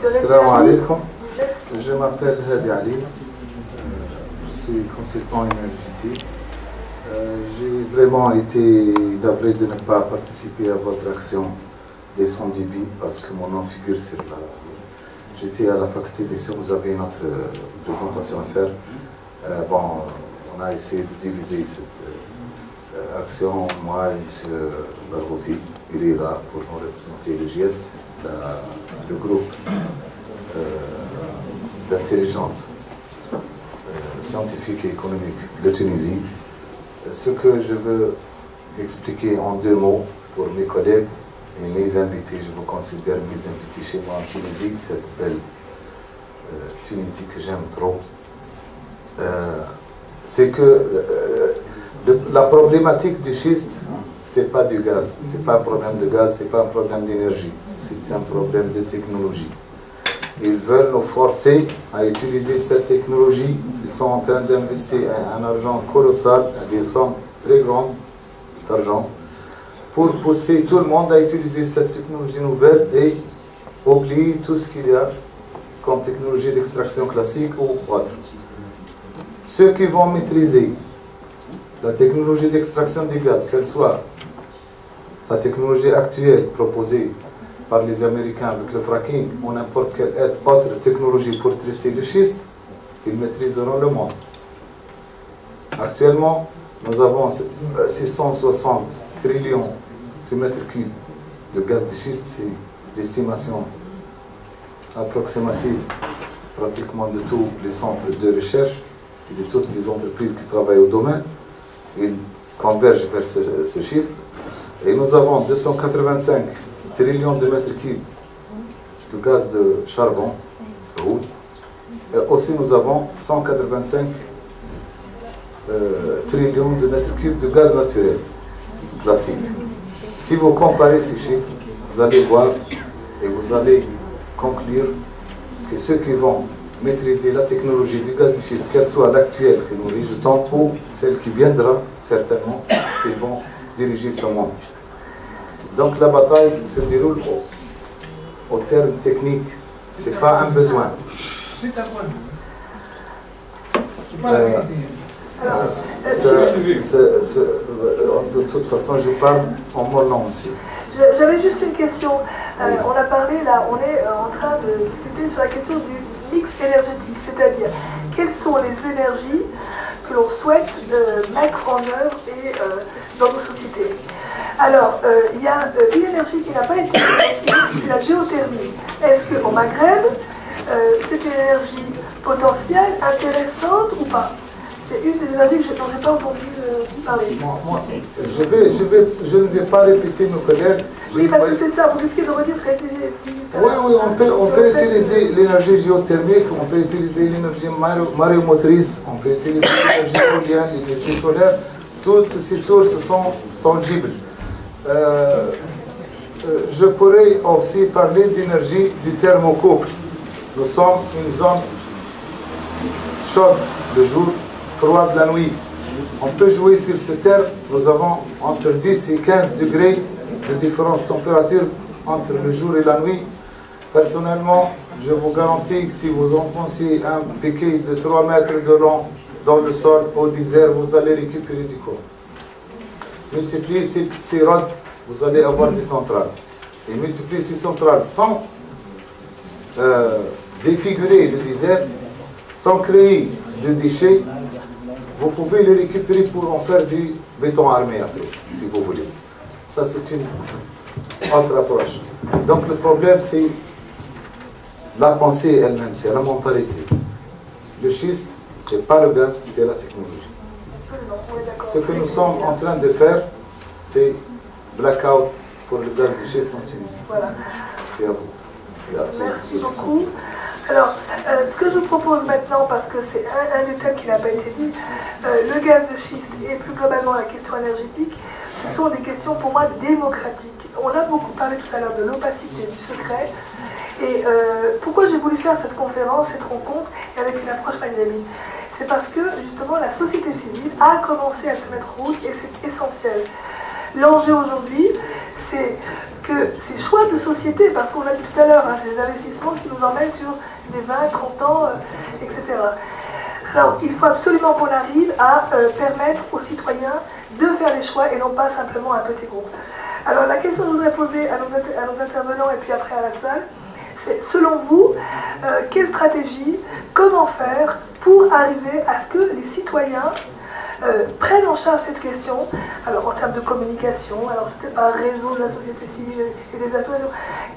Salam alaikum. Je m'appelle Hadi Ali. Je suis consultant énergétique. J'ai vraiment été navré de ne pas participer à votre action des sons du BI parce que mon nom figure sur la liste. J'étais à la faculté des sciences, j'avais notre présentation à faire. On a essayé de diviser cette action, moi et M. Barouti. Il est là pour nous représenter le GEST, le groupe d'intelligence scientifique et économique de Tunisie. Ce que je veux expliquer en 2 mots pour mes collègues et mes invités, je vous considère mes invités chez moi en Tunisie, cette belle Tunisie que j'aime trop, c'est que la problématique du schiste, c'est pas du gaz, c'est pas un problème de gaz, c'est pas un problème d'énergie, c'est un problème de technologie. Ils veulent nous forcer à utiliser cette technologie. Ils sont en train d'investir un argent colossal, des sommes très grandes d'argent, pour pousser tout le monde à utiliser cette technologie nouvelle et oublier tout ce qu'il y a comme technologie d'extraction classique ou autre. Ceux qui vont maîtriser la technologie d'extraction du gaz, qu'elle soit la technologie actuelle proposée par les Américains avec le fracking ou n'importe quelle autre technologie pour traiter le schiste, ils maîtriseront le monde. Actuellement, nous avons 660 trillions de mètres cubes de gaz de schiste, c'est l'estimation approximative pratiquement de tous les centres de recherche et de toutes les entreprises qui travaillent au domaine. Ils convergent vers ce chiffre. Et nous avons 285 trillions de mètres cubes de gaz de charbon, de route. Et aussi nous avons 185 trillions de mètres cubes de gaz naturel, classique. Si vous comparez ces chiffres, vous allez voir et vous allez conclure que ceux qui vont maîtriser la technologie du gaz de schiste, qu'elle soit l'actuelle que nous rejetons ou celle qui viendra, certainement, ils vont diriger ce monde. Donc la bataille se déroule au terme technique, ce n'est pas un besoin. De toute façon, je parle en mon nom, monsieur. J'avais juste une question. On a parlé là, on est en train de discuter sur la question du mix énergétique, c'est-à-dire quelles sont les énergies que l'on souhaite mettre en œuvre et dans nos sociétés. Alors, il y a une énergie qui n'a pas été identifiée, c'est la géothermie. Est-ce qu'au Maghreb, c'est une énergie potentielle, intéressante ou pas? C'est une des énergies dont je n'ai pas entendu parler. Je ne vais pas répéter nos collègues. Oui, parce que c'est ça, vous risquez de redire ce qui a été dit. Oui, on peut utiliser l'énergie géothermique, on peut utiliser l'énergie marémotrice, on peut utiliser l'énergie éolienne, l'énergie solaire. Toutes ces sources sont tangibles. Je pourrais aussi parler d'énergie du thermocouple. Nous sommes une zone chaude le jour, froide la nuit. On peut jouer sur ce terme. Nous avons entre 10 et 15 degrés de différence de température entre le jour et la nuit. Personnellement, je vous garantis que si vous enfoncez un piquet de 3 mètres de long dans le sol au désert, vous allez récupérer du corps. Multipliez ces rods, vous allez avoir des centrales. Et multipliez ces centrales sans défigurer le désert, sans créer de déchets, vous pouvez les récupérer pour en faire du béton armé après, si vous voulez. Ça, c'est une autre approche. Donc le problème, c'est la pensée elle-même, c'est la mentalité. Le schiste, ce n'est pas le gaz, c'est la technologie. Ce que nous sommes en train de faire, c'est blackout pour le gaz de schiste en Tunisie. Voilà. C'est à vous. Merci beaucoup. Alors, ce que je vous propose maintenant, parce que c'est un des thèmes qui n'a pas été dit, le gaz de schiste et plus globalement la question énergétique, ce sont des questions pour moi démocratiques. On a beaucoup parlé tout à l'heure de l'opacité, du secret. Et pourquoi j'ai voulu faire cette conférence, cette rencontre, et avec une approche maghrébine? C'est parce que justement la société civile a commencé à se mettre en route et c'est essentiel. L'enjeu aujourd'hui, c'est que ces choix de société, parce qu'on l'a dit tout à l'heure, hein, c'est des investissements qui nous emmènent sur des 20, 30 ans, etc. Alors, il faut absolument qu'on arrive à permettre aux citoyens de faire les choix et non pas simplement un petit groupe. Alors, la question que je voudrais poser à nos intervenants et puis après à la salle, c'est, selon vous, quelle stratégie, comment faire pour arriver à ce que les citoyens prennent en charge cette question, alors en termes de communication, alors je ne sais pas, réseau de la société civile et des associations,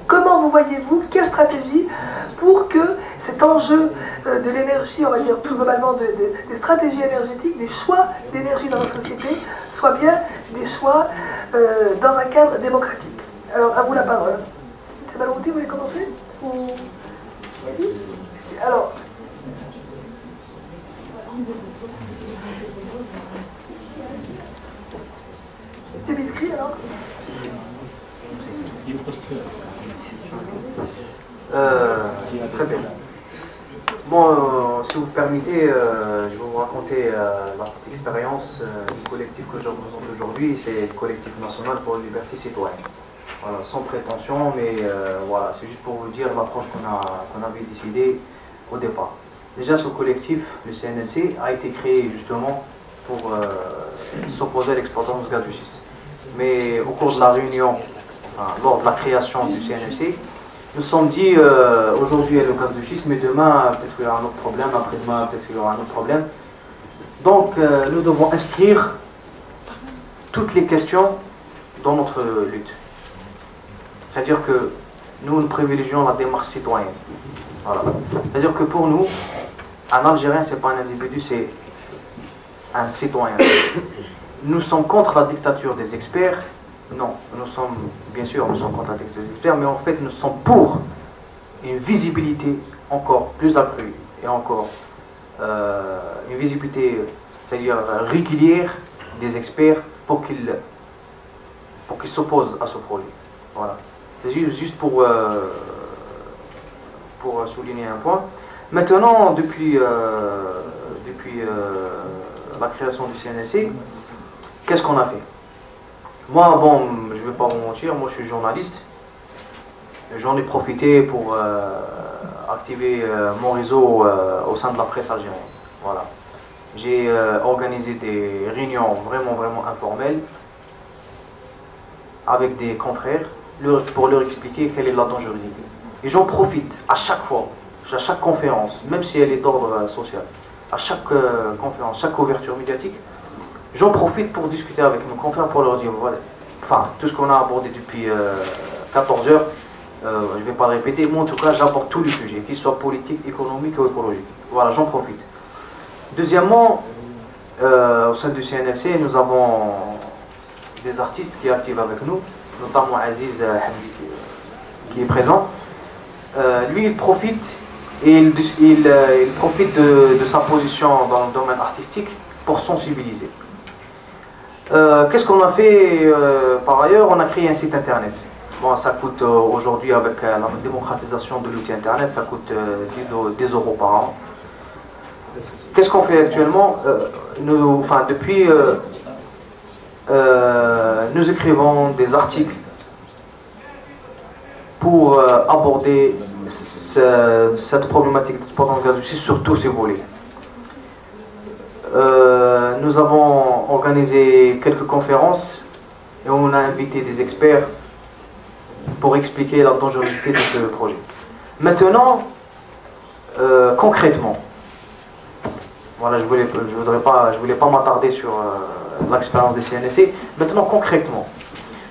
comment vous voyez-vous, quelle stratégie pour que cet enjeu de l'énergie, on va dire plus globalement des stratégies énergétiques, des choix d'énergie dans nos sociétés, soient bien des choix dans un cadre démocratique. Alors à vous la parole. M. Balouti, vous voulez commencer ou... Alors... C'est biscrit alors Très bien. Bon, si vous permettez, je vais vous raconter ma petite expérience du collectif que je représente aujourd'hui. C'est le collectif national pour la liberté citoyenne. Voilà, sans prétention, mais voilà, c'est juste pour vous dire l'approche qu'on avait décidée au départ. Déjà, ce collectif, le CNLC, a été créé justement pour s'opposer à l'exploitation du gaz du schiste. Mais au cours de la réunion, lors de la création du CNLC, nous sommes dit aujourd'hui il y a le gaz de schiste, mais demain peut-être qu'il y aura un autre problème, après-demain peut-être qu'il y aura un autre problème. Donc nous devons inscrire toutes les questions dans notre lutte. C'est-à-dire que nous privilégions la démarche citoyenne. Voilà. C'est-à-dire que pour nous, un Algérien, ce n'est pas un individu, c'est un citoyen. Nous sommes contre la dictature des experts. Non, nous sommes, bien sûr, nous sommes contre la dictature des experts, mais en fait, nous sommes pour une visibilité encore plus accrue et encore une visibilité, c'est-à-dire régulière des experts pour qu'ils s'opposent à ce projet. Voilà. C'est juste pour souligner un point. Maintenant, depuis la création du CNLC, qu'est-ce qu'on a fait? Moi, bon, je ne vais pas vous mentir, moi je suis journaliste. J'en ai profité pour activer mon réseau au sein de la presse algérienne. Voilà. J'ai organisé des réunions vraiment informelles avec des confrères pour leur expliquer quelle est la dangerosité. Et j'en profite à chaque fois, à chaque conférence, même si elle est d'ordre social, à chaque conférence, chaque couverture médiatique, j'en profite pour discuter avec mes confrères pour leur dire, voilà, enfin, tout ce qu'on a abordé depuis 14 heures, je ne vais pas le répéter, moi en tout cas j'aborde tous les sujets, qu'ils soient politiques, économiques ou écologiques. Voilà, j'en profite. Deuxièmement, au sein du CNLC, nous avons des artistes qui activent avec nous, notamment Aziz Hamdi qui est présent. Lui, il profite et il profite de sa position dans le domaine artistique pour sensibiliser. Qu'est-ce qu'on a fait par ailleurs? On a créé un site internet. Bon, ça coûte aujourd'hui, avec la démocratisation de l'outil internet, ça coûte 10 € par an. Qu'est-ce qu'on fait actuellement? Depuis, nous écrivons des articles pour aborder cette problématique d'exploitation de gaz de schiste sur tous ses volets. Nous avons organisé quelques conférences et on a invité des experts pour expliquer la dangerosité de ce projet. Maintenant, concrètement, voilà, je voulais pas m'attarder sur l'expérience des CNLC. Maintenant, concrètement,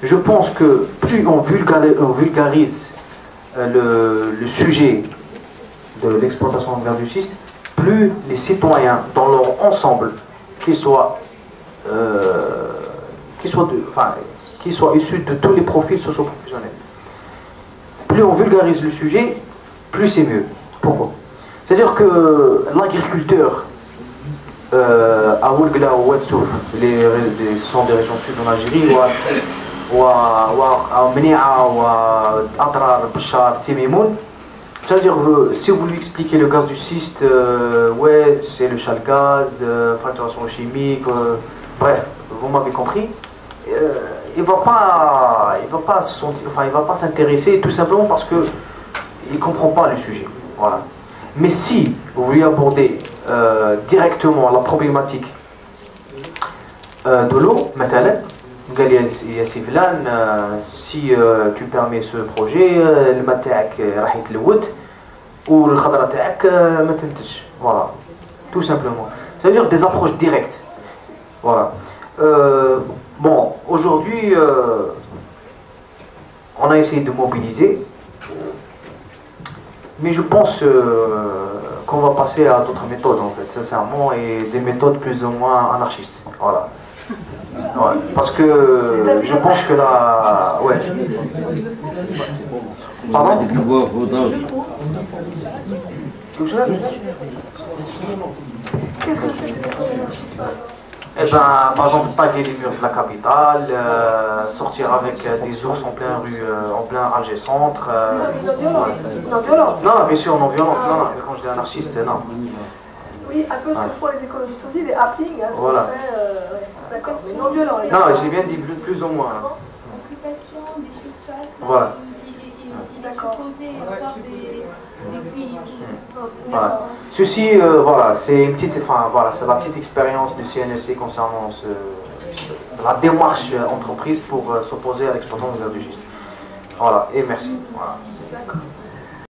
je pense que plus on vulgarise le sujet de l'exploitation de gaz de schiste, plus les citoyens dans leur ensemble, qu'ils soient issus de tous les profils socio-professionnels, plus on vulgarise le sujet, plus c'est mieux. Pourquoi? C'est-à-dire que l'agriculteur à Oulgla ou Ouadsouf, ce sont des régions sud en Algérie, ou à Menia, ou à Adrar, Bachar, Timimoun. C'est-à-dire, si vous lui expliquez le gaz du schiste, ouais, c'est le chalgaz, fracturation chimique, bref, vous m'avez compris, il va pas se sentir, enfin, il va pas s'intéresser tout simplement parce que il comprend pas le sujet. Voilà. Mais si vous voulez aborder directement la problématique de l'eau, مثلا قال لي يا سي فلان si tu permets ce projet الماء تاعك راح يتلوث والخضره تاعك ما تنتج. Voilà, tout simplement. Ça veut dire des approches directes. Voilà. Bon, aujourd'hui, on a essayé de mobiliser, mais je pense qu'on va passer à d'autres méthodes, en fait, sincèrement, et des méthodes plus ou moins anarchistes. Voilà. Ouais, parce que je pense que là... Ouais. Pardon? Qu'est-ce que c'est que des anarchistes? Eh ben, par exemple, taguer les murs de la capitale, sortir avec des ours en plein rue, en plein Alger Centre. Non violente. Non, bien sûr, non violente. Non, mais quand je dis anarchiste, non. Oui, un peu ce que font les écologistes aussi, des happenings. Hein, Voilà. D'accord, mais non violent. Non, j'ai bien dit plus ou moins. Occupation des surfaces. Voilà. Il est supposé avoir des pays. Voilà. Ceci, voilà, c'est une petite, enfin voilà, c'est la petite expérience du CNSC concernant la démarche entreprise pour s'opposer à l'exploitation de gaz de schiste. Voilà, et merci. Voilà. D'accord.